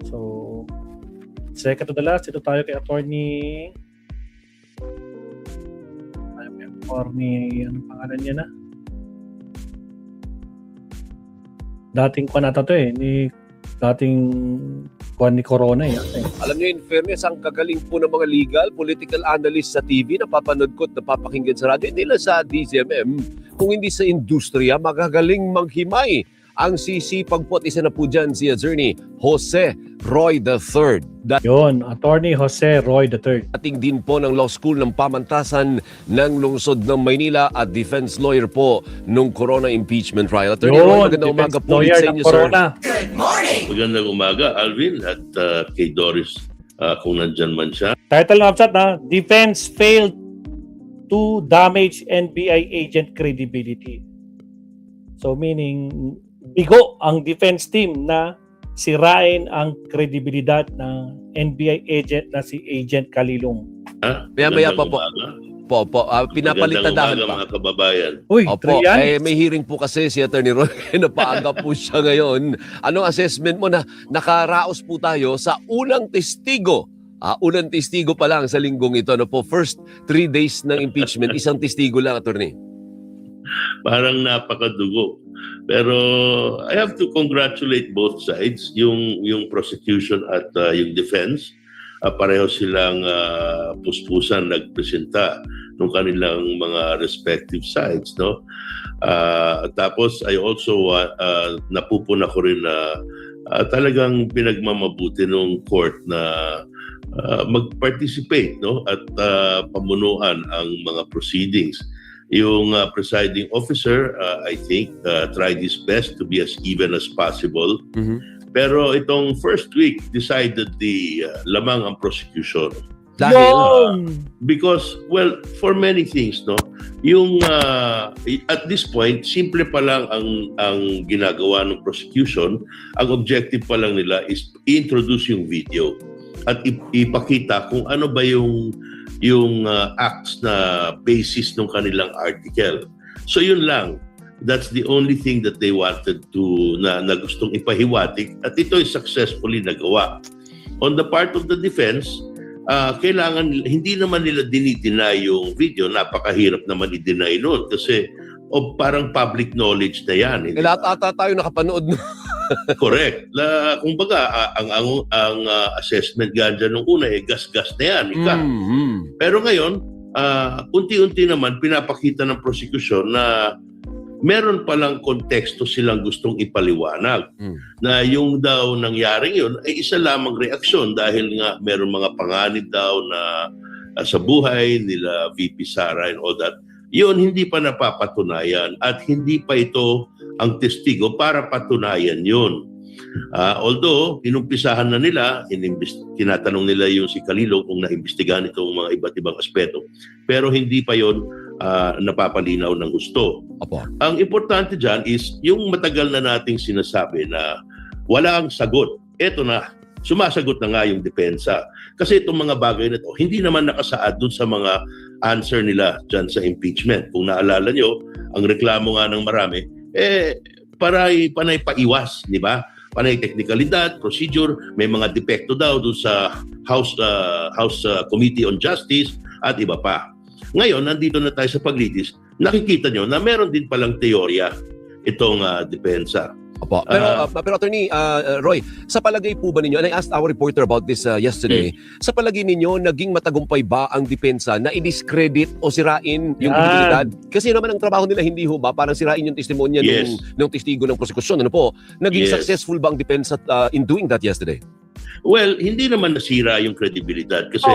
So, second to the last, ito tayo kay attorney, anong pangalan niya na? Dating kuwan ata to dating kuwan ni Corona Alam niyo, in fairness, ang kagaling po ng mga legal, political analyst sa TV, napapanood ko at napapakinggan sa radyo, hindi lang sa DZMM, kung hindi sa industriya, magagaling maghimay. Ang sisipag po at isa na po dyan si Attorney Jose Roy III. Yun, Attorney Jose Roy III. Dating din po ng Law School ng Pamantasan ng Lungsod ng Maynila at defense lawyer po nung Corona impeachment trial. Attorney Roy, magandang umaga po lawyer sa ng inyo, sir. Corona. Good morning! Magandang umaga, Alvin, at kay Doris kung nandyan man siya. Title ng upshot Defense failed to damage NBI agent credibility. So meaning, bigo ang defense team na sirain ang kredibilidad ng NBI agent na si Agent Kalilong. Maya-maya pa po. Pinapalitadahan pa. Mga kababayan. Uy, Opo, may hearing po kasi si Attorney Roy, napaaga po siya ngayon. Anong assessment mo na nakaraos po tayo sa unang testigo? Unang testigo pa lang sa linggong ito. First 3 days ng impeachment, isang testigo lang, Attorney. Parang napakadugo. Pero I have to congratulate both sides, yung prosecution at yung defense. Pareho silang puspusan nagpresenta ng kanilang mga respective sides, no? Tapos I also napupuna ko rin na talagang pinagmamabuti ng court na mag-participate, no? At pamunuan ang mga proceedings. Yung presiding officer, I think, tried his best to be as even as possible. Mm-hmm. Pero itong first week, decidedly lamang ang prosecution. Dahil? Because, well, for many things, no? Yung, at this point, simple pa lang ang ginagawa ng prosecution. Ang objective pa lang nila is introduce yung video at ipakita kung ano ba yung acts na basis ng kanilang article. So yun lang. That's the only thing that they wanted to, na gustong ipahiwatig, at ito is successfully nagawa. On the part of the defense, kailangan, hindi naman nila dinideny yung video. Napakahirap naman i-deny nun kasi parang public knowledge na yan. Lahat ata tayo nakapanood. Correct. Kumbaga, ang assessment ganja nung una, gas-gas na yan. Mm-hmm. Pero ngayon, unti-unti naman pinapakita ng prosecution na meron palang konteksto silang gustong ipaliwanag. Na yung daw nangyaring yun ay isa lamang reaksyon dahil nga meron mga panganib daw na sa buhay nila VP Sara and all that. Yun hindi pa napapatunayan at hindi pa ito ang testigo para patunayan yun. Although, inumpisahan na nila, tinatanong nila yung si Kalilong kung naimbestigahan itong mga iba't ibang aspeto. Pero hindi pa yun napapalinaw ng gusto. Opo. Ang importante dyan is yung matagal na nating sinasabi na wala ang sagot. Eto na, sumasagot na nga yung depensa. Kasi itong mga bagay na ito, hindi naman nakasaad dun sa mga answer nila dyan sa impeachment. Kung naalala nyo, ang reklamo nga ng marami, panay paiwas, di ba? Panay teknikalidad, procedure, may mga depekto daw dun sa House Committee on Justice at iba pa. Ngayon, nandito na tayo sa paglitis, nakikita nyo na meron din palang teorya itong depensa. Opo. Pero Attorney Roy, sa palagay po ba ninyo, and I asked our reporter about this yesterday, sa palagay ninyo, naging matagumpay ba ang depensa na i-discredit o sirain yung kredibilidad? Kasi naman ang trabaho nila hindi ho ba, parang sirain yung testimonya ng testigo ng prosekusyon. Ano po? Naging successful ba ang depensa in doing that yesterday? Well, hindi naman nasira yung kredibilidad kasi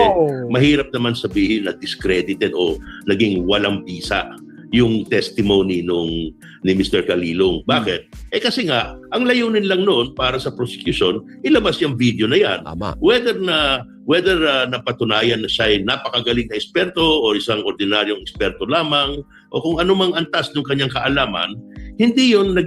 mahirap naman sabihin na discredited o naging walang bisa yung testimony ni Mr. Kalilong. Bakit? Kasi nga, ang layunin lang noon para sa prosecution, ilabas yung video na yan. Tama. Whether napatunayan na siya ay napakagaling na eksperto o isang ordinaryong eksperto lamang o kung anumang antas ng kanyang kaalaman, hindi yun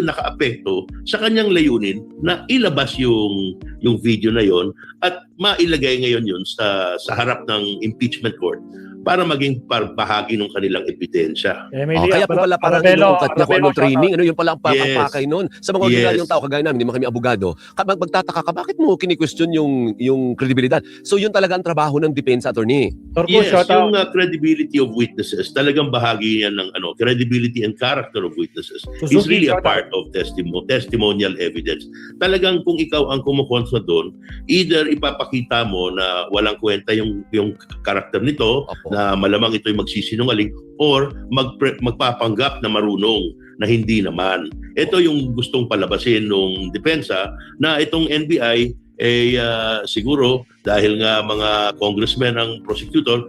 naka-apekto sa kanyang layunin na ilabas yung video na yon at mailagay ngayon yun sa harap ng impeachment court para maging bahagi ng kanilang ebidensya. Kaya po pala parang inuungkat niya kung anong training. Ano yun pala ang pakay nun. Sa mga ordinaryong tao, kagaya namin, hindi man kami abogado, magtataka ka, bakit mo kini-question yung credibilidad? So yun talaga ang trabaho ng depensa, attorney. Yes, yung credibility of witnesses, talagang bahagi yan ng credibility and character of witnesses is really a part of testimonial evidence. Talagang kung ikaw ang kumukontra doon, either ipapakita mo na walang kwenta yung karakter nito, na malamang ito'y magsisinungaling, or magpapanggap na marunong na hindi naman. Ito yung gustong palabasin ng depensa na itong NBI siguro dahil nga mga congressmen ang prosecutor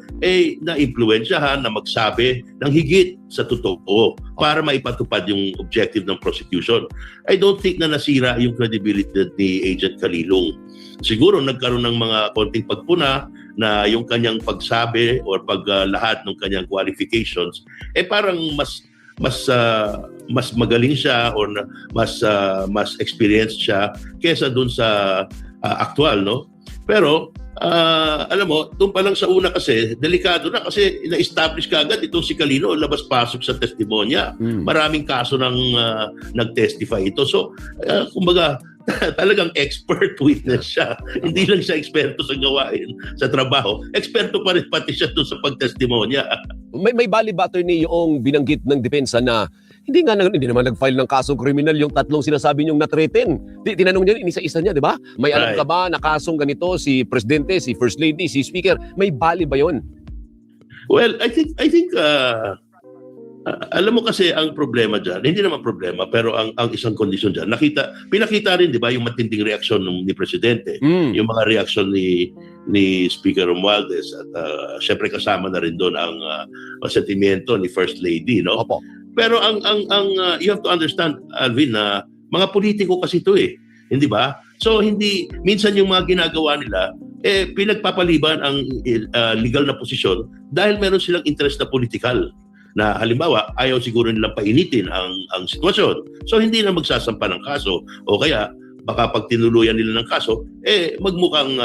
na-impluwensyahan na magsabi ng higit sa totoo para maipatupad yung objective ng prosecution. I don't think na nasira yung credibility ni Agent Calilong. Siguro nagkaroon ng mga konting pagpuna na yung kanyang pagsabi or lahat ng kanyang qualifications parang mas magaling siya or mas experienced siya kesa dun sa aktual, no? Pero alam mo, doon pa lang sa una kasi delikado na kasi na-establish kaagad itong si Calino labas-pasok sa testimonya. Maraming kaso nang nag-testify ito. So kumbaga talagang expert witness siya. Hindi lang siya eksperto sa gawain, sa trabaho. Eksperto pa rin pati siya doon sa pagtestimonya. May bali ba, attorney, yung binanggit ng depensa na hindi naman nag-file ng kasong kriminal yung tatlong sinasabi niyong na-threaten. Tinanong niya, inisa-isa niya, di ba? May alam ka ba na kasong ganito si Presidente, si First Lady, si Speaker? May bali ba yun? Well, I think alam mo kasi ang problema dyan, hindi naman problema, pero ang isang kondisyon dyan, pinakita rin, di ba, yung matinding reaksyon ni Presidente, yung mga reaksyon ni Speaker Romualdez, at syempre kasama na rin doon ang sentimiento ni First Lady, no? Opo. Pero you have to understand, Alvin, na mga politiko kasi ito hindi ba? So minsan yung mga ginagawa nila, pinagpapaliban ang legal na posisyon dahil meron silang interest na political. Na halimbawa, ayaw siguro nilang painitin ang sitwasyon. So hindi na magsasampa ng kaso. O kaya, baka pag tinuluyan nila ng kaso, magmukhang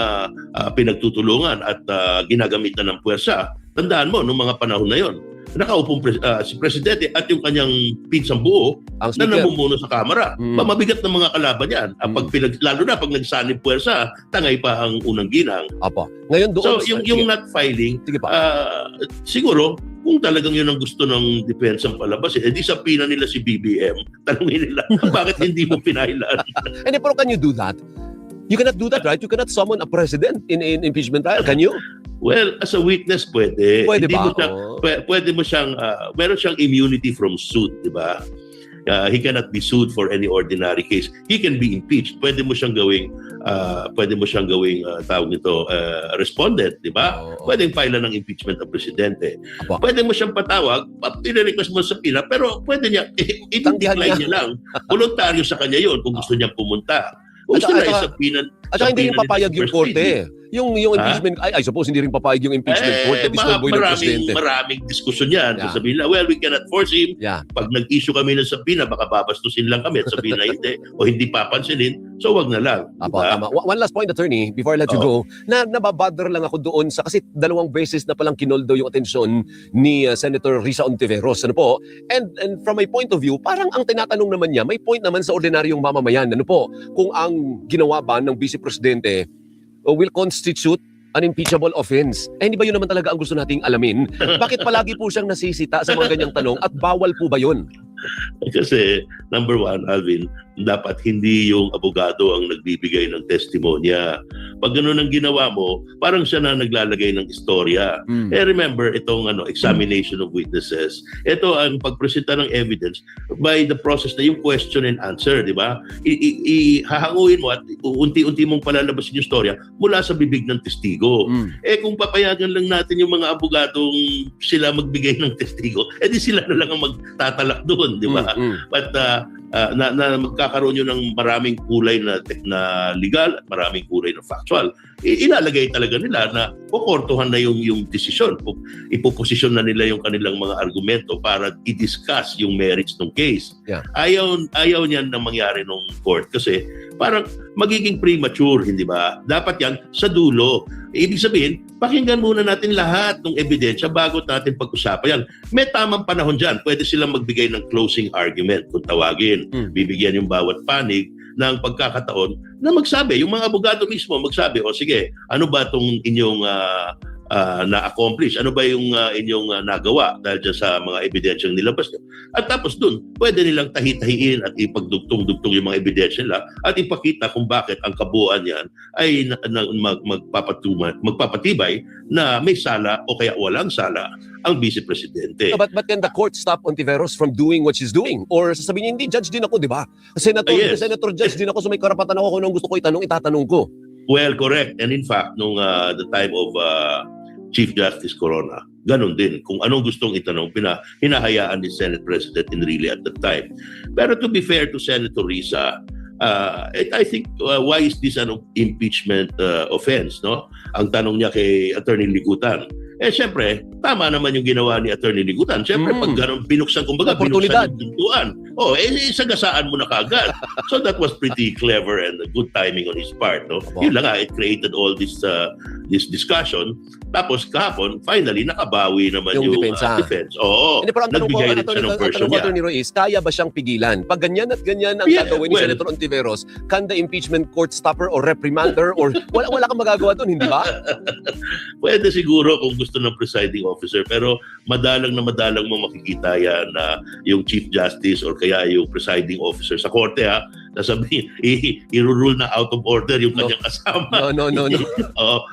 pinagtutulungan at ginagamitan ng puwersa. Tandaan mo, noong mga panahon na yon, nakaupong si Presidente at yung kanyang pinsang buo na namumuno sa Kamara. Mabigat ng mga kalaban yan. Lalo na pag nagsanib puwersa, tangay pa ang unang ginang. Apo. Ngayon doon, so yung not filing, siguro, kung talagang yun ang gusto ng depensang palabas, di sa pina nila si BBM. Tanungin nila, bakit hindi mo pinailan? Pero can you do that? You cannot do that, right? You cannot summon a president in impeachment trial, can you? Well, as a witness, pwede. Pwede ba? Pwede mo siyang, meron siyang immunity from suit, di ba? He cannot be sued for any ordinary case. He can be impeached. Pwede mo siyang gawing tawag nito, respondent, di ba? Pwedeng file ng impeachment ng presidente. Pwede mo siyang patawag, i-request mo sa pina, pero pwede niya, i-decline niya lang. Voluntaryo sa kanya yun kung gusto niya pumunta. At saka hindi rin papayag yung korte. Yung impeachment, I suppose hindi rin papayag yung impeachment court na disturboy ng presidente. Maraming diskusyon yan. Sabihin na, well, we cannot force him. Pag nag-issue kami ng subpoena, baka babastusin lang kami at sabihin na hindi o hindi papansinin. So, wag na lang. Tama. One last point, attorney, before I let you go, nababother lang ako doon sa, kasi 2 beses na palang kinoldo yung atensyon ni Senator Risa Ontiveros. Ano po? And from my point of view, parang ang tinatanong naman niya, may point naman sa ordinaryong mamamayan. Ano po? Kung ang ginawa ba ng Vice Presidente will constitute an impeachable offense. Hindi ba yun naman talaga ang gusto nating alamin? Bakit palagi po siyang nasisita sa mga ganyang tanong at bawal po ba yun? Kasi, number 1, Alvin, dapat hindi yung abogado ang nagbibigay ng testimonya. Pag gano'n ang ginawa mo, parang siya na naglalagay ng istorya. Remember, itong examination of witnesses, ito ang pagpresenta ng evidence by the process na yung question and answer, di ba? Hahanguin mo at unti-unti mong palalabasin yung istorya mula sa bibig ng testigo. Kung papayagan lang natin yung mga abogadong sila magbigay ng testigo, di sila na lang ang magtatalak doon, di ba? But na magkakaroon yun ng maraming kulay na legal at maraming kulay na factual. Ilalagay talaga nila na kukortuhan na yung desisyon. Ipoposisyon na nila yung kanilang mga argumento para i-discuss yung merits ng case. Ayaw niyan na mangyari nung court kasi parang magiging premature, hindi ba? Dapat yan sa dulo. Ibig sabihin, pakinggan muna natin lahat ng ebidensya bago natin pag-usapan yan. May tamang panahon dyan. Pwede silang magbigay ng closing argument kung tawagin. Bibigyan yung bawat panig ng pagkakataon na magsabi. Yung mga abogado mismo magsabi, o sige, ano ba itong inyong na-accomplish? Ano ba yung inyong nagawa dahil dyan sa mga ebidensyang nilabas nyo? At tapos dun, pwede nilang tahi-tahiin at ipagdugtong-dugtong yung mga ebidensya nila at ipakita kung bakit ang kabuuan yan ay magpapatibay na may sala o kaya walang sala ang Vice Presidente. But can the court stop Ontiveros from doing what she's doing? Or sasabihin niya, hindi, judge din ako, di ba? Senator judge din ako, so may karapatan ako kung anong gusto ko itanong, itatanong ko. Well, correct. And in fact, nung the time of Chief Justice Corona, ganun din. Kung anong gustong itanong, hinahayaan ni Senate President Enrile at that time. Pero to be fair to Senator Risa, I think, why is this an impeachment offense? No? Ang tanong niya kay Attorney Ligutan. Siyempre, tama naman yung ginawa ni Attorney Ligutan. Siyempre, pag ganun, binuksan Oportunidad. yung pintuan. Sagasaan mo na kagad. So that was pretty clever and a good timing on his part. No? Yun lang it created all this discussion. Tapos kahapon, finally, nakabawi naman yung defense. Oo. Pero ang tanong ko, nagbigay rin siya ng version niya. Attorney Roy, is kaya ba siyang pigilan? Pag ganyan at ganyan ang gagawin ni Senator Ontiveros, can the impeachment court stop her or reprimander or wala kang magagawa doon, hindi ba? Pwede siguro kung gusto ng presiding officer, pero madalang mo makikita yan na yung Chief Justice or kaya yung presiding officer sa korte sasabihin, i-rule na out of order yung kanyang kasama. No.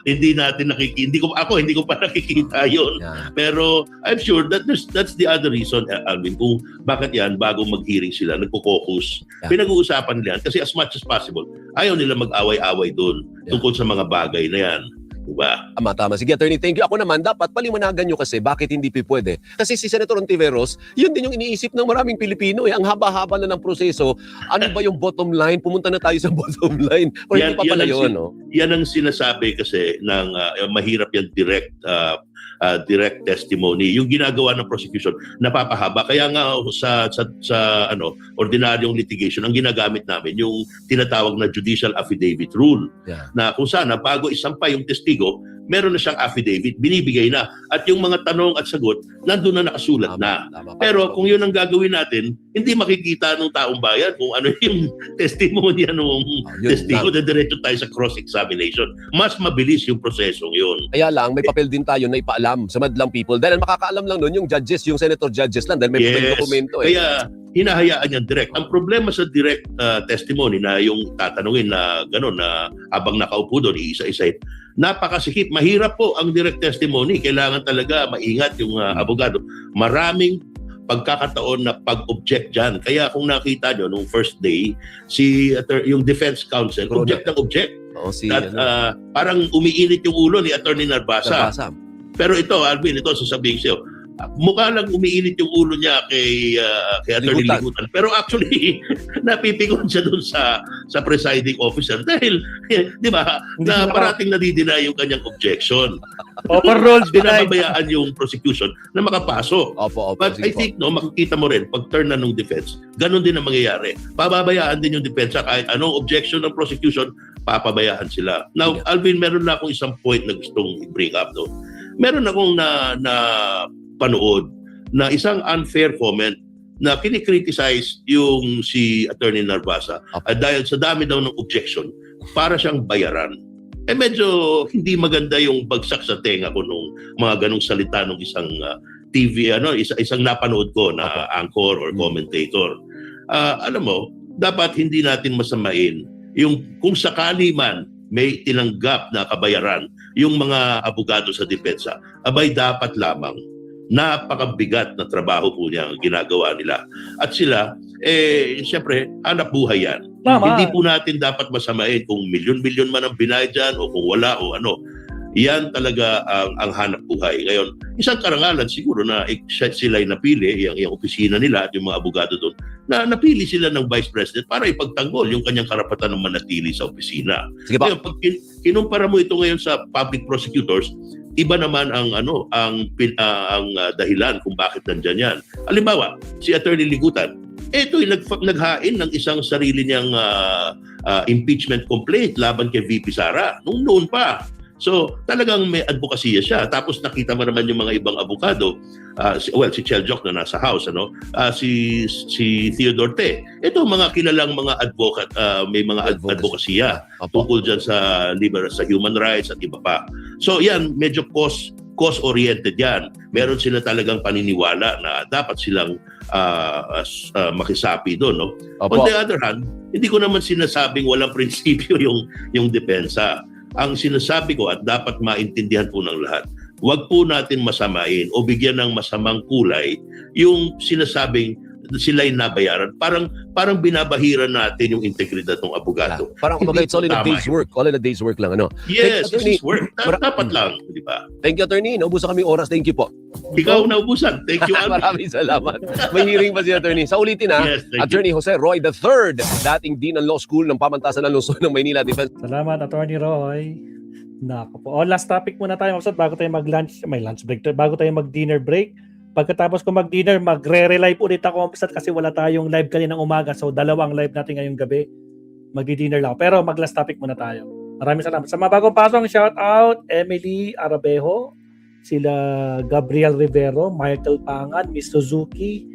Hindi ko pa nakikita yun. Yeah. Pero I'm sure that that's the other reason, Alvin, kung bakit yan, bago mag-hearing sila, nagpo-focus. Yeah. Pinag-uusapan nila yan. Kasi as much as possible, ayaw nila mag-away-away doon tungkol sa mga bagay na yan. Diba? Tama. Sige, Attorney, thank you. Ako naman, dapat paliwanagan nyo kasi bakit hindi pwede. Kasi si Senator Ontiveros, yun din yung iniisip ng maraming Pilipino. Ang haba-haba na ng proseso. Ano ba yung bottom line? Pumunta na tayo sa bottom line. O hindi pa pala yun, no? Yan ang sinasabi kasi ng mahirap yan direct testimony. Yung ginagawa ng prosecution, napapahaba. Kaya nga sa ordinaryong litigation, ang ginagamit namin yung tinatawag na judicial affidavit rule. Yeah. Na kung sana, bago isampa yung testigo, meron na siyang affidavit, binibigay na. At yung mga tanong at sagot, nandun na nakasulat na. Pero kung yun ang gagawin natin, hindi makikita ng taong bayan kung ano yung testimonya ng testigo. Diretso tayo sa cross-examination. Mas mabilis yung prosesong yun. Kaya lang, may papel din tayo na ipaalam sa madlang people. Dahil makakaalam lang nun yung judges, yung senator judges lang. Dahil may papel dokumento. Kaya hinahayaan yan direct. Ang problema sa direct testimony na yung tatanungin na gano'n na habang nakaupo doon, iisa-isa, napakasikip. Mahirap po ang direct testimony. Kailangan talaga maingat yung abogado. Maraming pagkakataon na pag-object dyan. Kaya kung nakita nyo nung first day, yung defense counsel, object ng object. Parang umiinit yung ulo ni Attorney Narbasa. Pero ito, Alvin, ito sasabihin sa'yo, mukha lang umiinit yung ulo niya kay Attorney Ligutan. Pero actually, napipikon siya dun sa presiding officer dahil, di ba, na parating nadideny yung kanyang objection. Overruled, denied. Pinababayaan yung prosecution na makapasok. But I think, makikita mo rin, pag turn na nung defense, ganun din ang mangyayari. Pababayaan din yung defense kahit anong objection ng prosecution, papabayaan sila. Now, Alvin, meron na akong isang point na gustong i-bring up. No? Meron akong na panood na isang unfair comment na kinikriticize yung si Attorney Narbasa dahil sa dami daw ng objection para siyang bayaran. Medyo hindi maganda yung bagsak sa tenga ko nung mga ganong salita ng isang TV, isang napanood ko na anchor or commentator. Alam mo, dapat hindi natin masamain yung kung sakali man may tinanggap na kabayaran yung mga abogado sa depensa, abay dapat lamang napakabigat na trabaho po niya ang ginagawa nila. At sila, siyempre, hanap buhay yan. Hindi po natin dapat masamain kung milyon-milyon man ang binayad dyan o kung wala o ano. Yan talaga ang hanap buhay. Ngayon, isang karangalan siguro na sila'y napili, yung opisina nila at yung mga abogado doon, na napili sila ng Vice President para ipagtanggol yung kanyang karapatan ng manatili sa opisina. Ngayon, pag kinumpara mo ito ngayon sa public prosecutors, iba naman ang dahilan kung bakit nandiyan yan. Halimbawa, si Attorney Ligutan, ito'y naghain ng isang sarili niyang impeachment complaint laban kay VP Sara nung noon pa. So talagang may advokasya siya. Tapos nakita mo naman yung mga ibang abogado, si Cheljok na nasa House, si Theodore Te. Ito mga kilalang mga advocate, may mga advokasya tungkol dyan sa human rights at iba pa. So yan, medyo cause-oriented yan. Meron sila talagang paniniwala na dapat silang makisapi doon. No? On the other hand, hindi ko naman sinasabing walang prinsipyo yung depensa. Ang sinasabi ko at dapat maintindihan po ng lahat, huwag po natin masamain o bigyan ng masamang kulay yung sinasabing sila'y nabayaran. Parang binabahiran natin yung integridad ng abogado. Parang kumbaga, it's all in a day's work. All in a day's work lang, ano? Yes, this is work. Dapat lang, di ba? Thank you, attorney. Naubusan kami oras. Thank you po. Ikaw naubusan. Thank you, Alvin. Maraming salamat. May hearing pa si attorney. Sa ulitin ha, Yes, thank you. Attorney Jose Roy III, dating Dean ng Law School ng Pamantasan ng Lungsod ng Maynila Defense. Salamat, Attorney Roy. Nako po. Last topic muna tayo, Mapsat, bago tayo mag-lunch, may lunch break, bago tayo mag-dinner break. Pagkatapos ko mag-dinner, magre-relive ulit ako, Mapsat, kasi wala tayong live kaninang umaga. So, dalawang live natin ngayong gabi. Magdi-dinner lang ako. Pero mag-last topic muna tayo. Maraming salamat. Sa mga bagong pasok, shout out, Emily Arabejo, sila Gabriel Rivero, Michael Pangan, Miss Suzuki,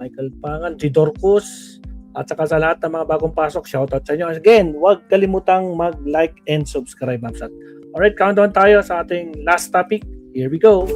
Michael Pangan, Gidorcus, at saka sa lahat ng mga bagong pasok, shoutout sa inyo. Again, huwag kalimutang mag-like and subscribe, Mapsat. Alright, countdown tayo sa ating last topic. Here we go.